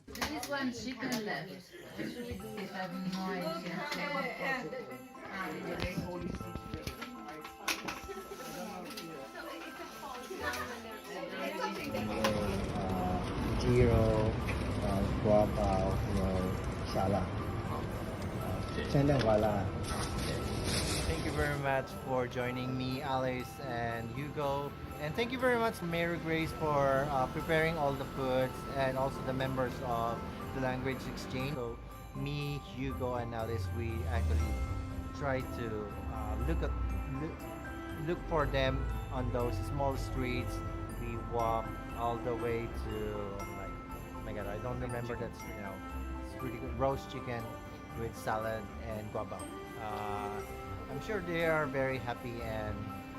There is one chicken left. I have no idea. Zero, guava, salad. Thank you very much for joining me, Alice and Hugo. And thank you very much, Mary Grace, for preparing all the foods and also the members of the language exchange. So me, Hugo, and Alice, we actually try to look for them on those small streets. We walk all the way to like, oh my God, I don't remember that street now. It's pretty good, roast chicken with salad and guava. I'm sure they are very happy, and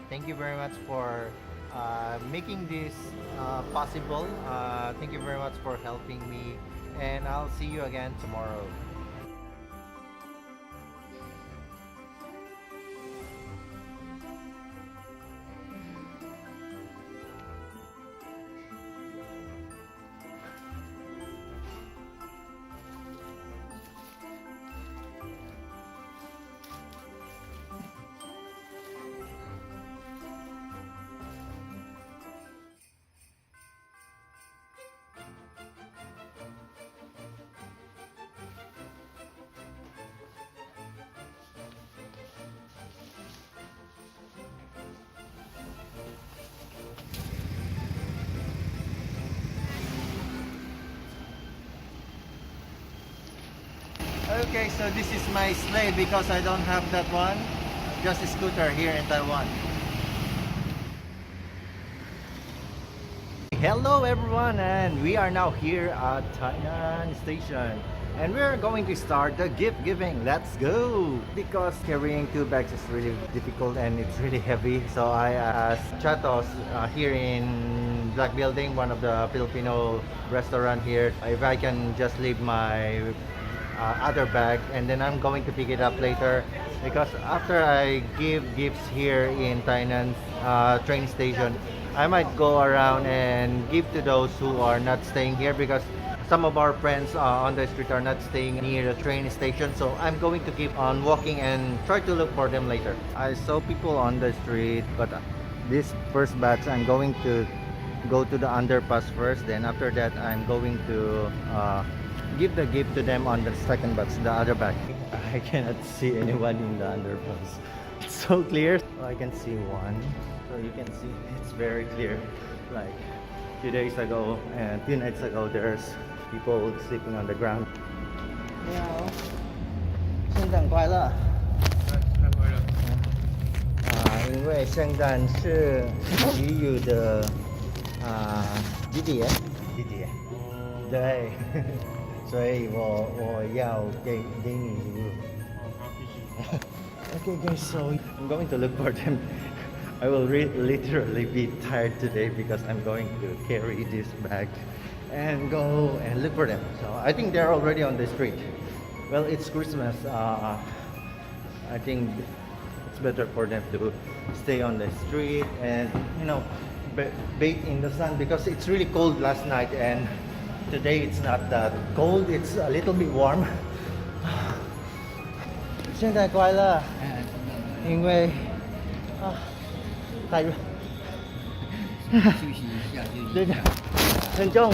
thank you very much for making this possible. Thank you very much for helping me, and I'll see you again tomorrow. Okay, so this is my sleigh because I don't have that one. Just a scooter here in Taiwan. Hello everyone, and we are now here at Tainan station. And we're going to start the gift giving. Let's go! Because carrying 2 bags is really difficult and it's really heavy. So I asked Chatos here in Black Building, one of the Filipino restaurant here, if I can just leave my other bag, and then I'm going to pick it up later, because after I give gifts here in Tainan train station, I might go around and give to those who are not staying here, because some of our friends on the street are not staying near the train station. So I'm going to keep on walking and try to look for them later. I saw people on the street, but this first batch I'm going to go to the underpass first, then after that I'm going to give the gift to them on the second batch, the other batch. I cannot see anyone in the underpass. It's so clear. Oh, I can see one. So you can see it's very clear. Like 2 days ago and 2 nights ago, there's people sleeping on the ground. 你好，圣诞快乐！因为圣诞是给予的季节，对。所以我要给你礼物。Okay guys, so I'm going to look for them. I will literally be tired today because I'm going to carry this bag and go and look for them. So I think they're already on the street. Well, it's Christmas. I think it's better for them to stay on the street and, you know, bathe in the sun, because it's really cold last night, and today it's not that cold, it's a little bit warm. 圣诞快乐！因为太热，休息一下，休息一下。对的，很重。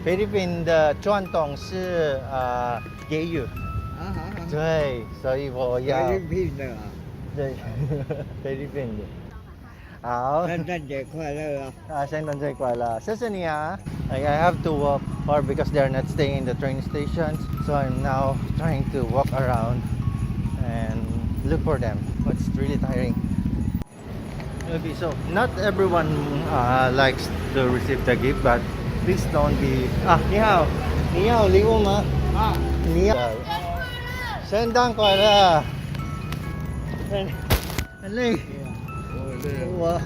菲律宾的传统是给予，啊好好，对，所以我要菲律宾的啊，对菲律宾的。好，圣诞节快乐啊！圣诞节快乐，谢谢你啊。I have to walk far because they're not staying in the train stations, so I'm now trying to walk around and look for them. It's really tiring. Okay, so not everyone likes to receive the gift, but please don't be. 你要礼物吗？你要。圣诞快乐。很累。我。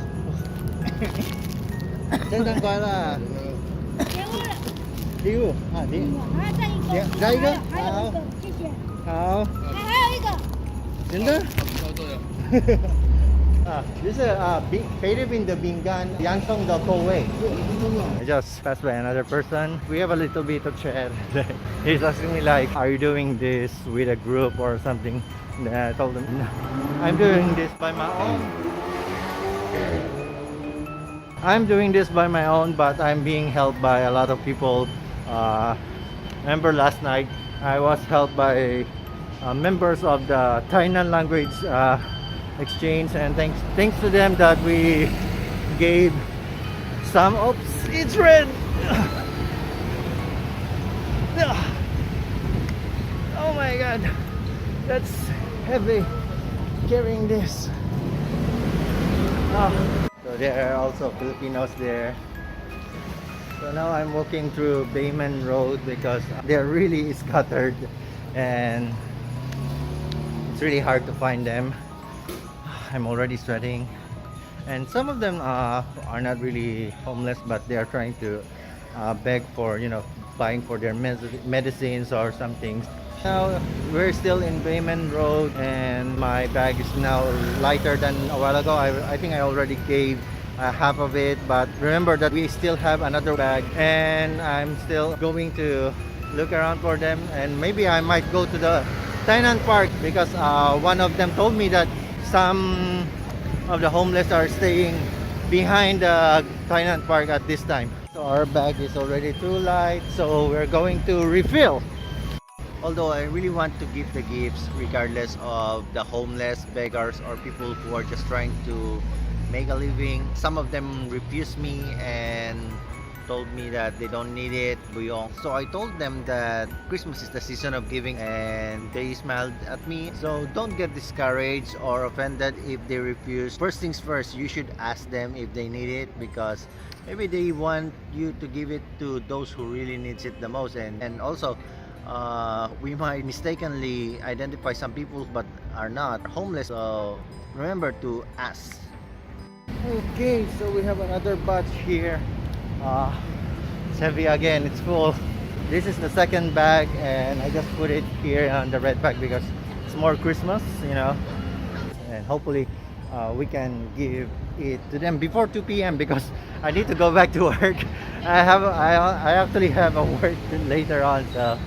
圣诞快乐。礼物再一个，好，谢谢。好，还有一个，真的？就是菲律宾的饼干，洋葱的口味。I just passed by another person. We have a little bit of chat. He's asking me like, "Are you doing this with a group or something?" And I told him, "No, I'm doing this by my own. I'm doing this by my own, but I'm being helped by a lot of people." Remember last night, I was helped by members of the Tainan language exchange, and thanks to them that we gave some. Oops, it's red. Oh my god, that's heavy carrying this. So there are also Filipinos there. So now I'm walking through Bayman Road because they're really scattered and it's really hard to find them. I'm already sweating, and some of them are not really homeless, but they are trying to beg for, buying for their medicines or something. Now we're still in Bayman Road, and my bag is now lighter than a while ago. I think I already gave half of it, but remember that we still have another bag, and I'm still going to look around for them, and maybe I might go to the Tainan Park because one of them told me that some of the homeless are staying behind the Tainan Park at this time. So our bag is already too light, so we're going to refill. Although I really want to give the gifts regardless of the homeless, beggars, or people who are just trying to make a living. Some of them refused me and told me that they don't need it. So I told them that Christmas is the season of giving, and they smiled at me. So don't get discouraged or offended if they refuse. First things first, you should ask them if they need it, because maybe they want you to give it to those who really needs it the most. And also we might mistakenly identify some people but are not homeless, so remember to ask. Okay, so we have another batch here. It's heavy again, it's full. This is the second bag, and I just put it here on the red bag because it's more Christmas, and hopefully we can give it to them before 2 p.m. because I need to go back to work. I actually have a work later on, so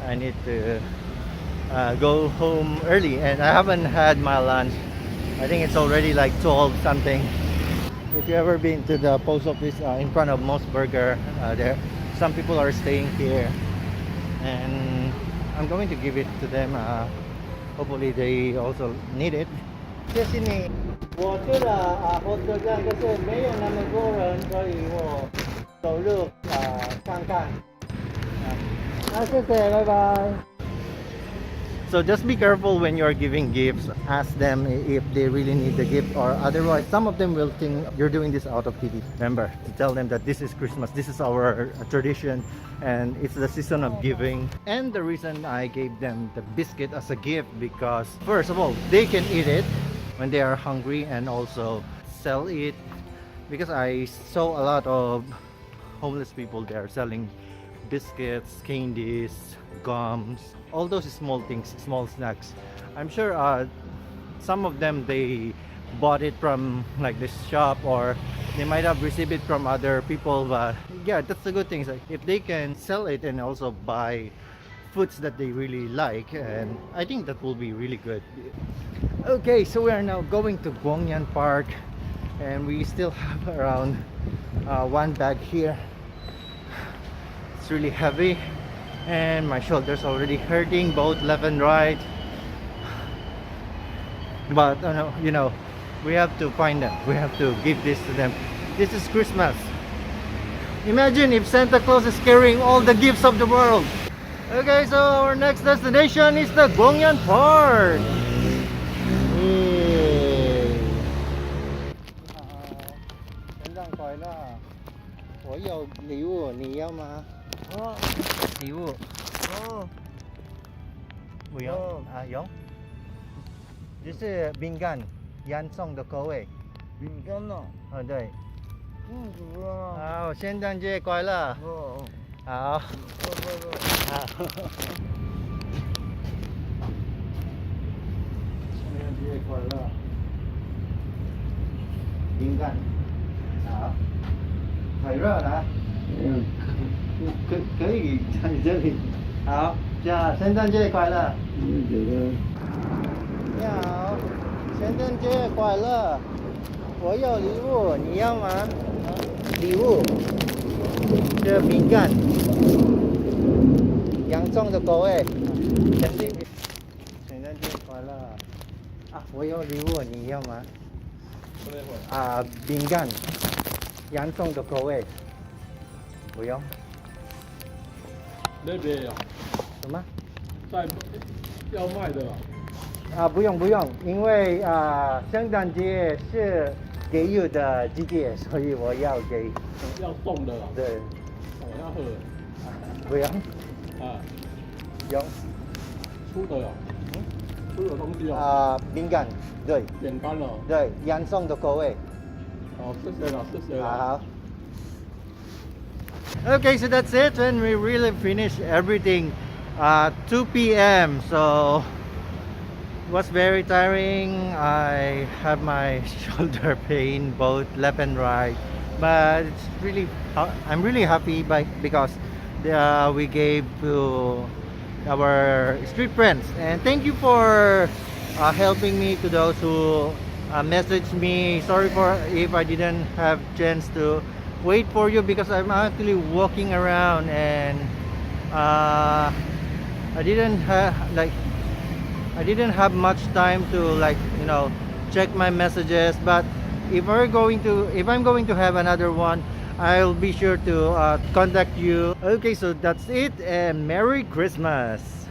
I need to go home early, and I haven't had my lunch. I think it's already like 12 something. If you ever been to the post office in front of Moss Burger, there some people are staying here, and I'm going to give it to them. Hopefully they also need it. 谢谢你，我去了火车站，可是没有那么多人，所以我走路看看。谢谢，拜拜。So just be careful when you're giving gifts. Ask them if they really need the gift, or otherwise some of them will think you're doing this out of pity. Remember to tell them that this is Christmas, this is our tradition, and it's the season of giving. And the reason I gave them the biscuit as a gift, because first of all, they can eat it when they are hungry, and also sell it, because I saw a lot of homeless people there selling biscuits, candies, gums, all those small things, small snacks. I'm sure some of them they bought it from like this shop, or they might have received it from other people, but yeah, that's the good thing. Like, if they can sell it and also buy foods that they really like, and I think that will be really good. Okay, so we are now going to Guangyan Park, and we still have around one bag here. it's really heavy and my shoulders already hurting both left and right. But we have to find them. We have to give this to them. This is Christmas. Imagine if Santa Claus is carrying all the gifts of the world. Okay, so our next destination is the Gongyan Park. Yay. 圣诞快乐！我有礼物，你要吗？哦礼物哦不用啊，用。这是饼干，洋葱的口味。饼干呢？对。祝福啊！好，圣诞节快乐！哦好。不。好。圣诞节快乐！饼干。好。太热了。可以在这里。好，这样圣诞节快乐！你好，圣诞节快乐！我有礼物，你要吗？礼物，这饼干，洋葱的口味。圣诞节快乐！啊，我有礼物，你要吗？啊，饼干，洋葱的口味。不用。那边啊，什么？在要卖的啦。不用，因为圣诞节是给予的季节，所以我要给。要送的啦。对。我要喝。不用。用。粗的啊。粗的东西哦。饼干，对。简单了。对，洋葱的口味。好，谢谢了，谢谢了。好。Okay, so that's it, and we really finished everything at 2 p.m. So it was very tiring. I have my shoulder pain, both left and right, but I'm really happy because we gave to our street friends, and thank you for helping me, to those who messaged me. Sorry for if I didn't have chance to wait for you, because I'm actually walking around, and I didn't have much time to check my messages. But if I'm going to have another one, I'll be sure to contact you. Okay, so that's it, and Merry Christmas.